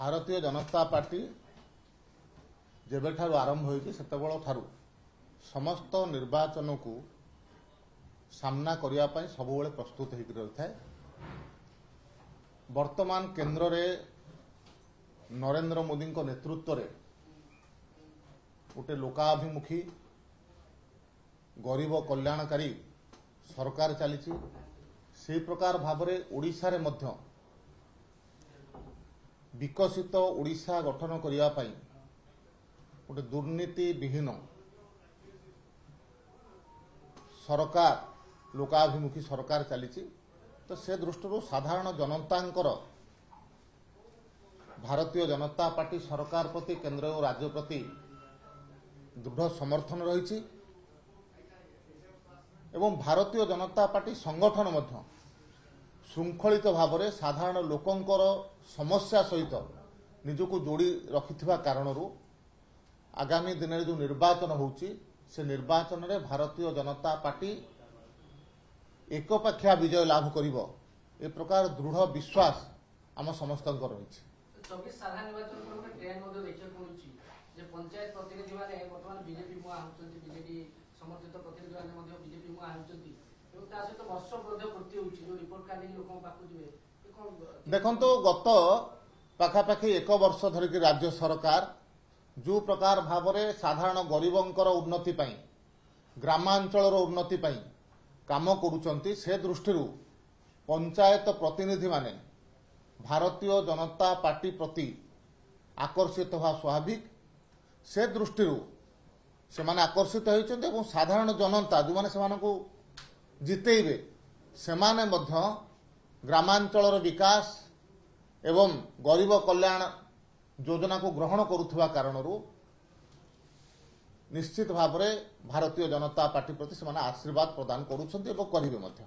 Bharatiya Janata party जेबेठारु आरंभ होइछि सेतेबेଳ ठारु समस्त निर्वाचन को सामना करिया पई सबुबेले प्रस्तुत होइकि रहिथाय। वर्तमान केंद्र रे नरेंद्र मोदी को नेतृत्व रे गोटे लोकाभिमुखी गरीब कल्याणकारी सरकार चली से प्रकार भाव में ओडिशा रे मध्य विकसित ओडिशा गठन करिया पई गोटे दुर्नीति विहीन सरकार लोकाभिमुखी सरकार चली तो से दृष्टि साधारण जनतांकर भारतीय जनता पार्टी सरकार प्रति केंद्र और राज्य प्रति दृढ़ समर्थन रही एवं भारतीय जनता पार्टी संगठन मध्य श्रृंखलित भाव में साधारण लोकंकर समस्या सहित निजको जोड़ी रखिथिबा कारणरू आगामी दिन में जो निर्वाचन होउची से निर्वाचन में भारतीय जनता पार्टी एकपाखिया विजय लाभ करिवो ए प्रकार दृढ़ विश्वास आम समस्तंकर रही। 24 साधारण निर्वाचन पर ट्रेंड मध्ये देखियो कोछि जे पंचायत प्रतिनिधि माने वर्तमान बीजेपी मुआ होचंती बीजेपी समर्थित प्रतिनिधि माने मध्ये बीजेपी मुआ होचंती एवं ता सहित वर्ष मध्ये पूर्ति होछि जो रिपोर्ट कार्ड लोकन पाकु दिबे देखंतो गत पाखापाखि एक वर्ष धरिक राज्य सरकार जो प्रकार भाव में साधारण गरीबंकर उन्नति पाई ग्रामांचल उन्नति पाई काम करुचंती से दृष्टि पंचायत प्रतिनिधि माने भारतीय जनता पार्टी प्रति आकर्षित हुआ स्वाभाविक से दृष्टि से माने आकर्षित होइचंती एवं साधारण जनता जो माने सेमानकु को जितेइबे से माने मध्य ग्रामांचल विकास एवं गरीब कल्याण योजना को ग्रहण करुवा कारणरू निश्चित भाव में भारतीय जनता पार्टी प्रति से आशीर्वाद प्रदान करुछंती एवं करिवे मध्य।